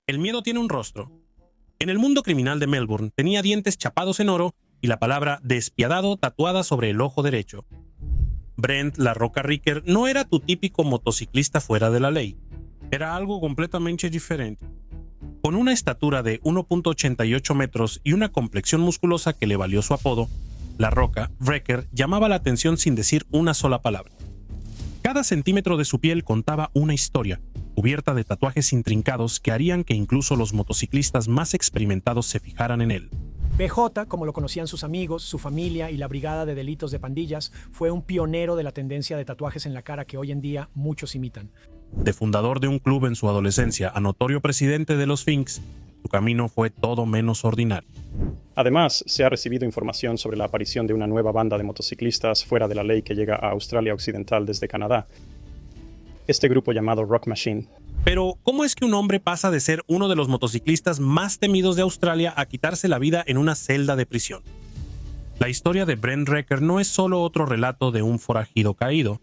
El miedo tiene un rostro. En el mundo criminal de Melbourne tenía dientes chapados en oro y la palabra despiadado tatuada sobre el ojo derecho. Brent La Roca Ricker no era tu típico motociclista fuera de la ley. Era algo completamente diferente. Con una estatura de 1.88 metros y una complexión musculosa que le valió su apodo, La Roca Wrecker llamaba la atención sin decir una sola palabra. Cada centímetro de su piel contaba una historia, cubierta de tatuajes intrincados que harían que incluso los motociclistas más experimentados se fijaran en él. BJ, como lo conocían sus amigos, su familia y la Brigada de Delitos de Pandillas, fue un pionero de la tendencia de tatuajes en la cara que hoy en día muchos imitan. De fundador de un club en su adolescencia a notorio presidente de los Finks, su camino fue todo menos ordinario. Además, se ha recibido información sobre la aparición de una nueva banda de motociclistas fuera de la ley que llega a Australia Occidental desde Canadá. Este grupo llamado Rock Machine. Pero, ¿cómo es que un hombre pasa de ser uno de los motociclistas más temidos de Australia a quitarse la vida en una celda de prisión? La historia de Brent Wrecker no es solo otro relato de un forajido caído.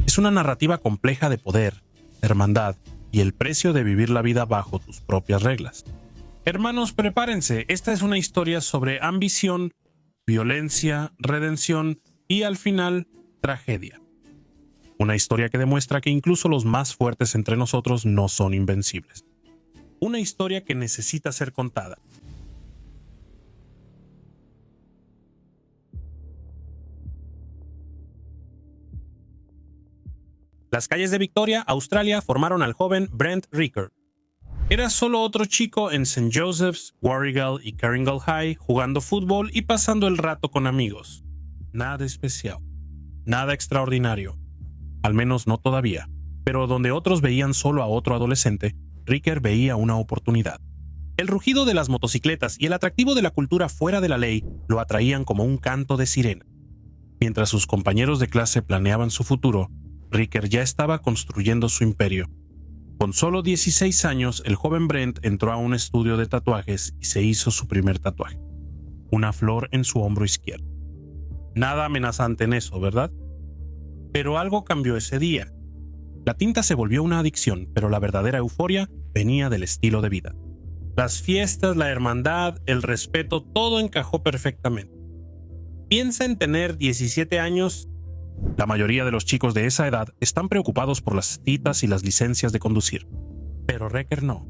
Es una narrativa compleja de poder, hermandad y el precio de vivir la vida bajo tus propias reglas. Hermanos, prepárense. Esta es una historia sobre ambición, violencia, redención y, al final, tragedia. Una historia que demuestra que incluso los más fuertes entre nosotros no son invencibles. Una historia que necesita ser contada. Las calles de Victoria, Australia, formaron al joven Brent Ricker. Era solo otro chico en St. Joseph's, Warragul y Carringal High jugando fútbol y pasando el rato con amigos. Nada especial, nada extraordinario. Al menos no todavía. Pero donde otros veían solo a otro adolescente, Ricker veía una oportunidad. El rugido de las motocicletas y el atractivo de la cultura fuera de la ley lo atraían como un canto de sirena. Mientras sus compañeros de clase planeaban su futuro, Ricker ya estaba construyendo su imperio. Con solo 16 años, el joven Brent entró a un estudio de tatuajes y se hizo su primer tatuaje. Una flor en su hombro izquierdo. Nada amenazante en eso, ¿verdad? Pero algo cambió ese día. La tinta se volvió una adicción, pero la verdadera euforia venía del estilo de vida. Las fiestas, la hermandad, el respeto, todo encajó perfectamente. Piensa en tener 17 años. La mayoría de los chicos de esa edad están preocupados por las citas y las licencias de conducir. Pero Wrecker no.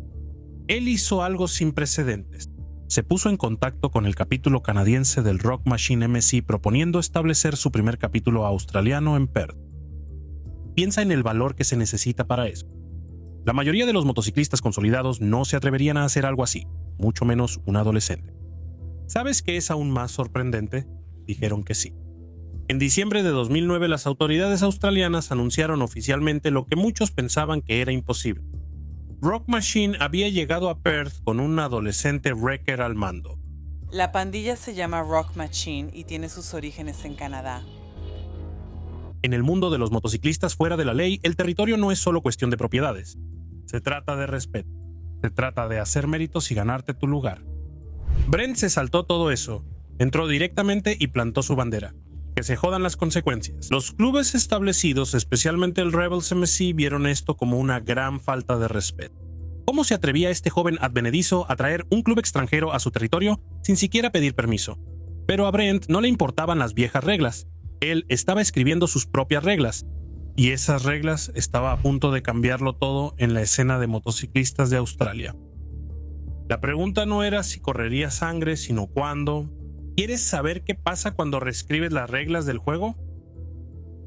Él hizo algo sin precedentes. Se puso en contacto con el capítulo canadiense del Rock Machine MSI proponiendo establecer su primer capítulo australiano en Perth. Piensa en el valor que se necesita para eso. La mayoría de los motociclistas consolidados no se atreverían a hacer algo así, mucho menos un adolescente. ¿Sabes qué es aún más sorprendente? Dijeron que sí. En diciembre de 2009 las autoridades australianas anunciaron oficialmente lo que muchos pensaban que era imposible. Rock Machine había llegado a Perth con un adolescente Wrecker al mando. La pandilla se llama Rock Machine y tiene sus orígenes en Canadá. En el mundo de los motociclistas fuera de la ley, el territorio no es solo cuestión de propiedades. Se trata de respeto. Se trata de hacer méritos y ganarte tu lugar. Brent se saltó todo eso, entró directamente y plantó su bandera. Que se jodan las consecuencias. Los clubes establecidos, especialmente el Rebels MSI, vieron esto como una gran falta de respeto. ¿Cómo se atrevía este joven advenedizo a traer un club extranjero a su territorio sin siquiera pedir permiso? Pero a Brent no le importaban las viejas reglas. Él estaba escribiendo sus propias reglas. Y esas reglas estaba a punto de cambiarlo todo en la escena de motociclistas de Australia. La pregunta no era si correría sangre, sino cuándo. ¿Quieres saber qué pasa cuando reescribes las reglas del juego?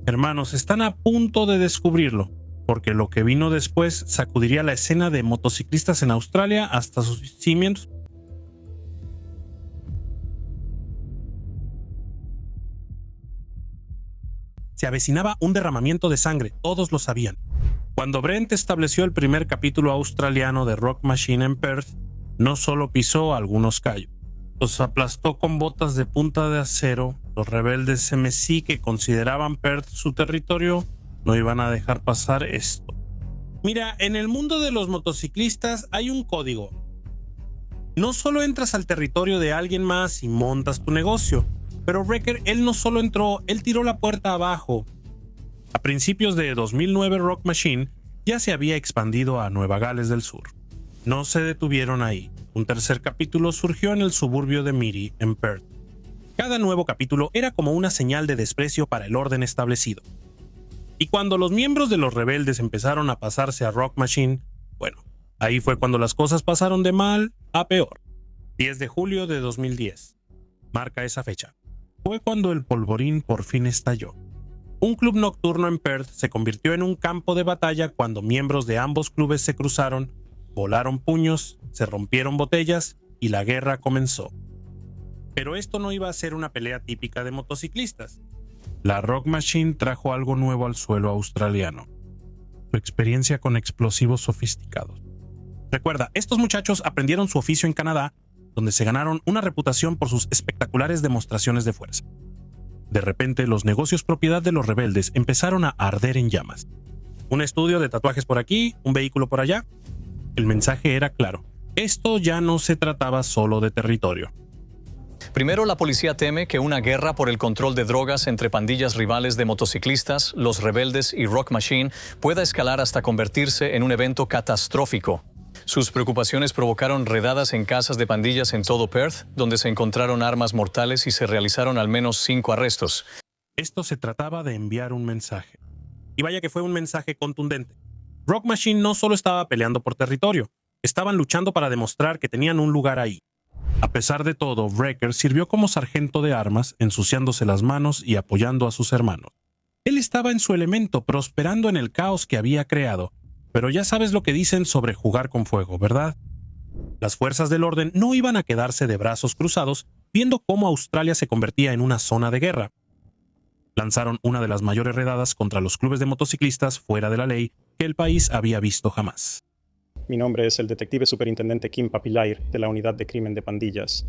Hermanos, están a punto de descubrirlo, porque lo que vino después sacudiría la escena de motociclistas en Australia hasta sus cimientos. Se avecinaba un derramamiento de sangre, todos lo sabían. Cuando Brent estableció el primer capítulo australiano de Rock Machine en Perth, no solo pisó algunos callos. Los aplastó con botas de punta de acero. Los rebeldes MSI que consideraban Perth su territorio no iban a dejar pasar esto. Mira, en el mundo de los motociclistas hay un código. No solo entras al territorio de alguien más y montas tu negocio, pero Wrecker, él no solo entró, él tiró la puerta abajo. A principios de 2009 Rock Machine ya se había expandido a Nueva Gales del Sur. no se detuvieron ahí. Un tercer capítulo surgió en el suburbio de Miri, en Perth. Cada nuevo capítulo era como una señal de desprecio para el orden establecido. Y cuando los miembros de los rebeldes empezaron a pasarse a Rock Machine, bueno, ahí fue cuando las cosas pasaron de mal a peor. 10 de julio de 2010. Marca esa fecha. Fue cuando el polvorín por fin estalló. Un club nocturno en Perth se convirtió en un campo de batalla cuando miembros de ambos clubes se cruzaron, volaron puños, se rompieron botellas y la guerra comenzó. Pero esto no iba a ser una pelea típica de motociclistas. La Rock Machine trajo algo nuevo al suelo australiano: su experiencia con explosivos sofisticados. Recuerda, estos muchachos aprendieron su oficio en Canadá, donde se ganaron una reputación por sus espectaculares demostraciones de fuerza. De repente, los negocios propiedad de los rebeldes empezaron a arder en llamas. Un estudio de tatuajes por aquí, un vehículo por allá. El mensaje era claro: esto ya no se trataba solo de territorio. Primero, la policía teme que una guerra por el control de drogas entre pandillas rivales de motociclistas, los rebeldes y Rock Machine pueda escalar hasta convertirse en un evento catastrófico. Sus preocupaciones provocaron redadas en casas de pandillas en todo Perth, donde se encontraron armas mortales y se realizaron al menos 5 arrestos. Esto se trataba de enviar un mensaje. Y vaya que fue un mensaje contundente. Rock Machine no solo estaba peleando por territorio, estaban luchando para demostrar que tenían un lugar ahí. A pesar de todo, Wrecker sirvió como sargento de armas, ensuciándose las manos y apoyando a sus hermanos. Él estaba en su elemento, prosperando en el caos que había creado. Pero ya sabes lo que dicen sobre jugar con fuego, ¿verdad? Las fuerzas del orden no iban a quedarse de brazos cruzados viendo cómo Australia se convertía en una zona de guerra. Lanzaron una de las mayores redadas contra los clubes de motociclistas fuera de la ley que el país había visto jamás. Mi nombre es el detective superintendente Kim Papillair de la Unidad de Crimen de Pandillas.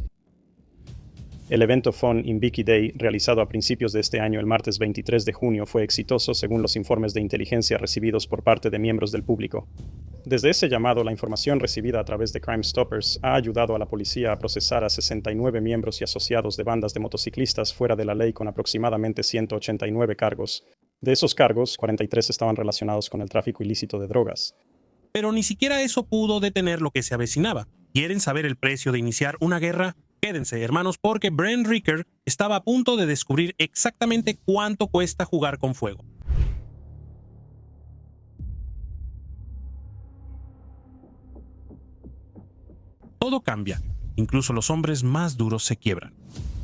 El evento Fun in Biki Day, realizado a principios de este año el martes 23 de junio, fue exitoso según los informes de inteligencia recibidos por parte de miembros del público. Desde ese llamado, la información recibida a través de Crime Stoppers ha ayudado a la policía a procesar a 69 miembros y asociados de bandas de motociclistas fuera de la ley con aproximadamente 189 cargos. De esos cargos, 43 estaban relacionados con el tráfico ilícito de drogas. Pero ni siquiera eso pudo detener lo que se avecinaba. ¿Quieren saber el precio de iniciar una guerra? Quédense, hermanos, porque Brent Ricker estaba a punto de descubrir exactamente cuánto cuesta jugar con fuego. Todo cambia, incluso los hombres más duros se quiebran.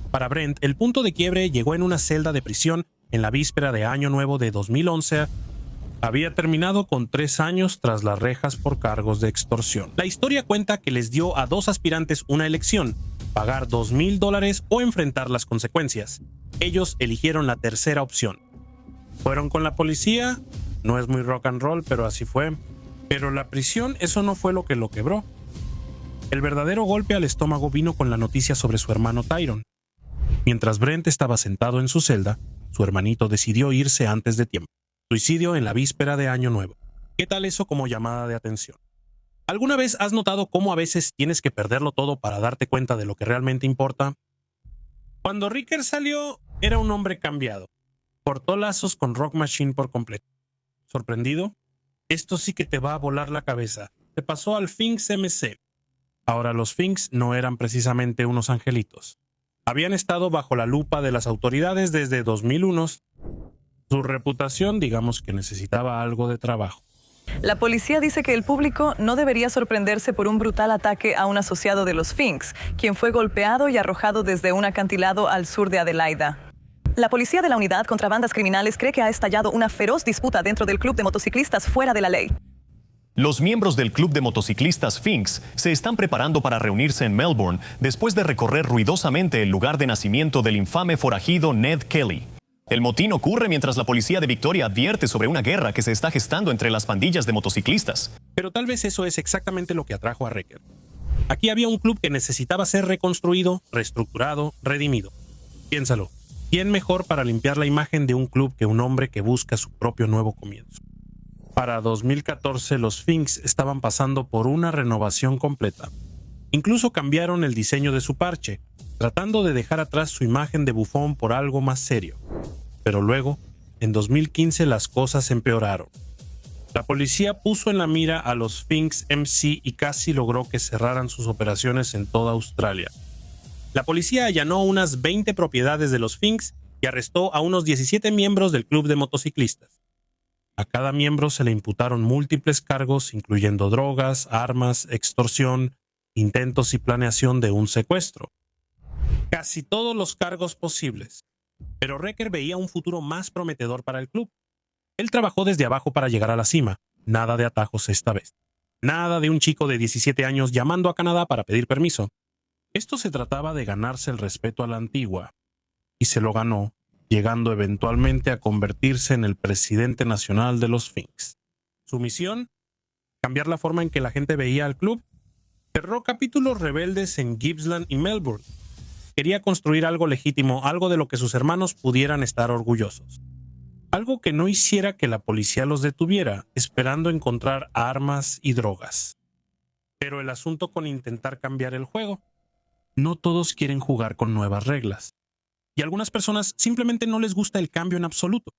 Para Brent, el punto de quiebre llegó en una celda de prisión en la víspera de Año Nuevo de 2011. Había terminado con 3 años tras las rejas por cargos de extorsión. La historia cuenta que les dio a 2 aspirantes una elección: pagar $2,000 o enfrentar las consecuencias. Ellos eligieron la tercera opción. Fueron con la policía, no es muy rock and roll, pero así fue. Pero la prisión, eso no fue lo que lo quebró. El verdadero golpe al estómago vino con la noticia sobre su hermano Tyrone. Mientras Brent estaba sentado en su celda, su hermanito decidió irse antes de tiempo. Suicidio en la víspera de Año Nuevo. ¿Qué tal eso como llamada de atención? ¿Alguna vez has notado cómo a veces tienes que perderlo todo para darte cuenta de lo que realmente importa? Cuando Ricker salió, era un hombre cambiado. Cortó lazos con Rock Machine por completo. ¿Sorprendido? Esto sí que te va a volar la cabeza. Te pasó al Finks MC. Ahora, los Finks no eran precisamente unos angelitos. Habían estado bajo la lupa de las autoridades desde 2001. Su reputación, digamos que necesitaba algo de trabajo. La policía dice que el público no debería sorprenderse por un brutal ataque a un asociado de los Finks, quien fue golpeado y arrojado desde un acantilado al sur de Adelaida. La policía de la Unidad contra Bandas Criminales cree que ha estallado una feroz disputa dentro del club de motociclistas fuera de la ley. Los miembros del club de motociclistas Finks se están preparando para reunirse en Melbourne después de recorrer ruidosamente el lugar de nacimiento del infame forajido Ned Kelly. El motín ocurre mientras la policía de Victoria advierte sobre una guerra que se está gestando entre las pandillas de motociclistas. Pero tal vez eso es exactamente lo que atrajo a Ricker. Aquí había un club que necesitaba ser reconstruido, reestructurado, redimido. Piénsalo, ¿quién mejor para limpiar la imagen de un club que un hombre que busca su propio nuevo comienzo? Para 2014, los Finks estaban pasando por una renovación completa. Incluso cambiaron el diseño de su parche, tratando de dejar atrás su imagen de bufón por algo más serio. Pero luego, en 2015, las cosas empeoraron. La policía puso en la mira a los Sphinx MC y casi logró que cerraran sus operaciones en toda Australia. La policía allanó unas 20 propiedades de los Sphinx y arrestó a unos 17 miembros del club de motociclistas. A cada miembro se le imputaron múltiples cargos, incluyendo drogas, armas, extorsión, intentos y planeación de un secuestro. Casi todos los cargos posibles. Pero Recker veía un futuro más prometedor para el club. Él trabajó desde abajo para llegar a la cima. Nada de atajos esta vez. Nada de un chico de 17 años llamando a Canadá para pedir permiso. Esto se trataba de ganarse el respeto a la antigua. Y se lo ganó, llegando eventualmente a convertirse en el presidente nacional de los Sphinx. Su misión: cambiar la forma en que la gente veía al club. Cerró capítulos rebeldes en Gippsland y Melbourne. Quería construir algo legítimo, algo de lo que sus hermanos pudieran estar orgullosos. Algo que no hiciera que la policía los detuviera, esperando encontrar armas y drogas. Pero el asunto con intentar cambiar el juego: no todos quieren jugar con nuevas reglas. Y a algunas personas simplemente no les gusta el cambio en absoluto.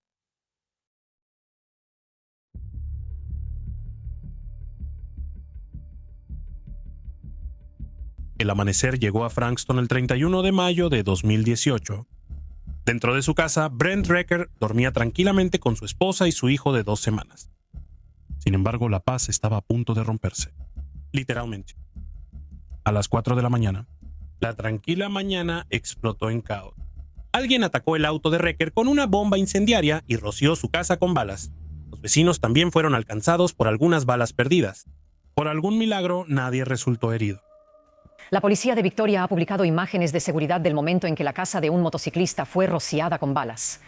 El amanecer llegó a Frankston el 31 de mayo de 2018. Dentro de su casa, Brent Recker dormía tranquilamente con su esposa y su hijo de 2 semanas. Sin embargo, la paz estaba a punto de romperse. Literalmente. A las 4 de la mañana, la tranquila mañana explotó en caos. Alguien atacó el auto de Recker con una bomba incendiaria y roció su casa con balas. Los vecinos también fueron alcanzados por algunas balas perdidas. Por algún milagro, nadie resultó herido. La policía de Victoria ha publicado imágenes de seguridad del momento en que la casa de un motociclista fue rociada con balas.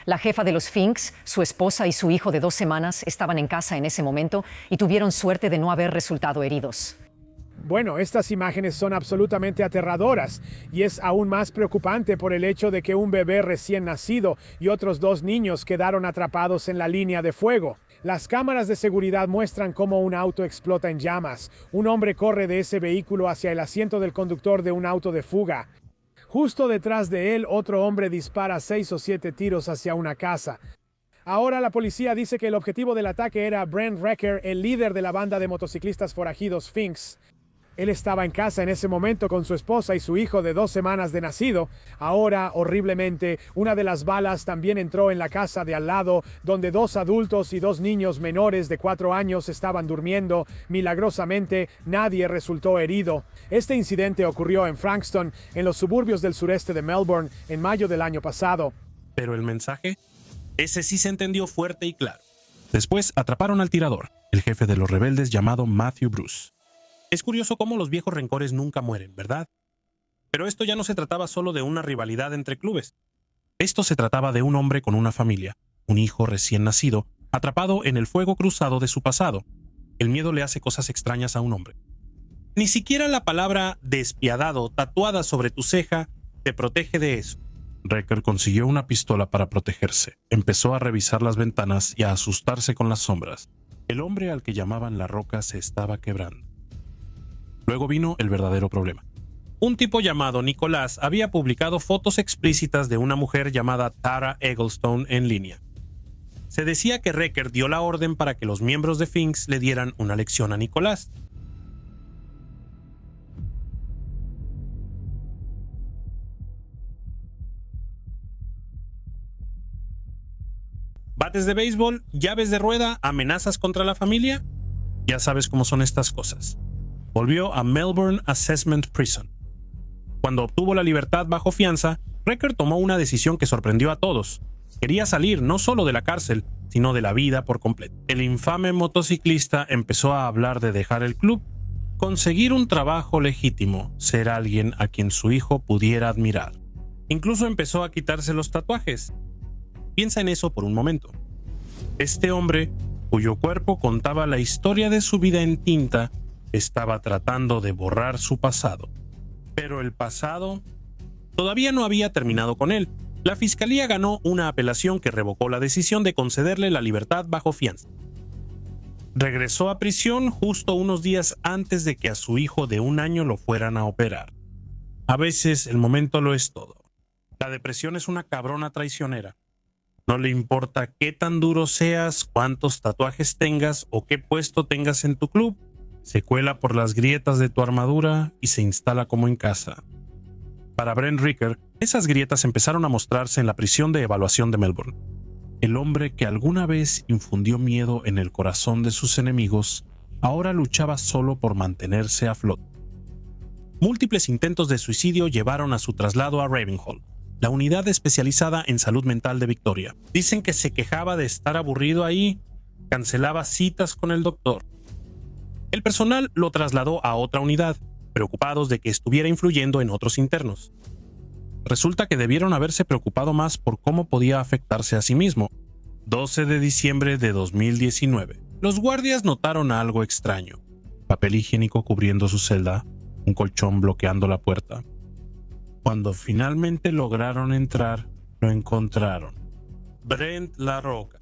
La jefa de los Sphinx, su esposa y su hijo de 2 semanas estaban en casa en ese momento y tuvieron suerte de no haber resultado heridos. Bueno, estas imágenes son absolutamente aterradoras y es aún más preocupante por el hecho de que un bebé recién nacido y otros 2 niños quedaron atrapados en la línea de fuego. Las cámaras de seguridad muestran cómo un auto explota en llamas. Un hombre corre de ese vehículo hacia el asiento del conductor de un auto de fuga. Justo detrás de él, otro hombre dispara 6 o 7 tiros hacia una casa. Ahora la policía dice que el objetivo del ataque era Brent Recker, el líder de la banda de motociclistas forajidos Sphinx. Él estaba en casa en ese momento con su esposa y su hijo de 2 semanas de nacido. Ahora, horriblemente, una de las balas también entró en la casa de al lado, donde 2 adultos y 2 niños menores de 4 años estaban durmiendo. Milagrosamente, nadie resultó herido. Este incidente ocurrió en Frankston, en los suburbios del sureste de Melbourne, en mayo del año pasado. Pero el mensaje, ese sí se entendió fuerte y claro. Después atraparon al tirador, el jefe de los rebeldes llamado Matthew Bruce. Es curioso cómo los viejos rencores nunca mueren, ¿verdad? Pero esto ya no se trataba solo de una rivalidad entre clubes. Esto se trataba de un hombre con una familia, un hijo recién nacido, atrapado en el fuego cruzado de su pasado. El miedo le hace cosas extrañas a un hombre. Ni siquiera la palabra despiadado tatuada sobre tu ceja te protege de eso. Recker consiguió una pistola para protegerse. Empezó a revisar las ventanas y a asustarse con las sombras. El hombre al que llamaban La Roca se estaba quebrando. Luego vino el verdadero problema. Un tipo llamado Nicolás había publicado fotos explícitas de una mujer llamada Tara Egglestone en línea. Se decía que Recker dio la orden para que los miembros de Sphinx le dieran una lección a Nicolás. ¿Bates de béisbol, llaves de rueda, amenazas contra la familia? Ya sabes cómo son estas cosas. Volvió a Melbourne Assessment Prison. Cuando obtuvo la libertad bajo fianza, Recker tomó una decisión que sorprendió a todos. Quería salir no solo de la cárcel, sino de la vida por completo. El infame motociclista empezó a hablar de dejar el club, conseguir un trabajo legítimo, ser alguien a quien su hijo pudiera admirar. Incluso empezó a quitarse los tatuajes. Piensa en eso por un momento. Este hombre, cuyo cuerpo contaba la historia de su vida en tinta, estaba tratando de borrar su pasado. Pero el pasado todavía no había terminado con él. La fiscalía ganó una apelación que revocó la decisión de concederle la libertad bajo fianza. Regresó a prisión justo unos días antes de que a su hijo de 1 año lo fueran a operar. A veces el momento lo es todo. La depresión es una cabrona traicionera. No le importa qué tan duro seas, cuántos tatuajes tengas o qué puesto tengas en tu club, se cuela por las grietas de tu armadura y se instala como en casa. Para Brent Ricker, esas grietas empezaron a mostrarse en la prisión de evaluación de Melbourne. El hombre que alguna vez infundió miedo en el corazón de sus enemigos, ahora luchaba solo por mantenerse a flote. Múltiples intentos de suicidio llevaron a su traslado a Ravenhall, la unidad especializada en salud mental de Victoria. Dicen que se quejaba de estar aburrido ahí, cancelaba citas con el doctor. El personal lo trasladó a otra unidad, preocupados de que estuviera influyendo en otros internos. Resulta que debieron haberse preocupado más por cómo podía afectarse a sí mismo. 12 de diciembre de 2019. Los guardias notaron algo extraño. Papel higiénico cubriendo su celda, un colchón bloqueando la puerta. Cuando finalmente lograron entrar, lo encontraron. Brent LaRocca.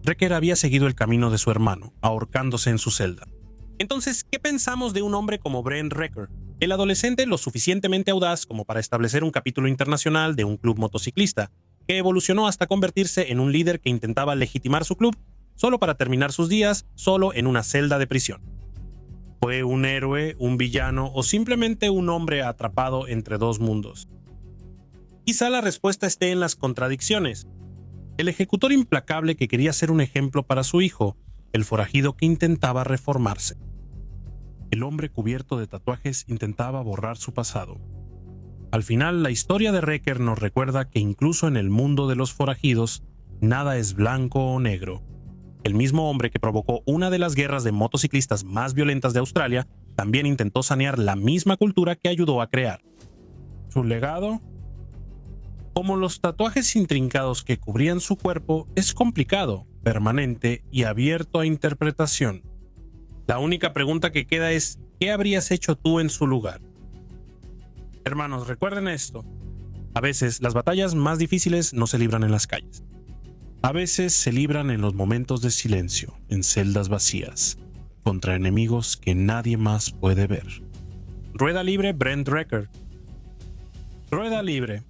Ricker había seguido el camino de su hermano, ahorcándose en su celda. Entonces, ¿qué pensamos de un hombre como Brent Ricker? El adolescente lo suficientemente audaz como para establecer un capítulo internacional de un club motociclista, que evolucionó hasta convertirse en un líder que intentaba legitimar su club, solo para terminar sus días solo en una celda de prisión. ¿Fue un héroe, un villano o simplemente un hombre atrapado entre dos mundos? Quizá la respuesta esté en las contradicciones. El ejecutor implacable que quería ser un ejemplo para su hijo, el forajido que intentaba reformarse. El hombre cubierto de tatuajes intentaba borrar su pasado. Al final, la historia de Ricker nos recuerda que incluso en el mundo de los forajidos, nada es blanco o negro. El mismo hombre que provocó una de las guerras de motociclistas más violentas de Australia también intentó sanear la misma cultura que ayudó a crear. ¿Su legado? Como los tatuajes intrincados que cubrían su cuerpo, es complicado, permanente y abierto a interpretación. La única pregunta que queda es, ¿qué habrías hecho tú en su lugar? Hermanos, recuerden esto. A veces las batallas más difíciles no se libran en las calles. A veces se libran en los momentos de silencio, en celdas vacías, contra enemigos que nadie más puede ver. Rueda libre, Brent Ricker. Rueda libre.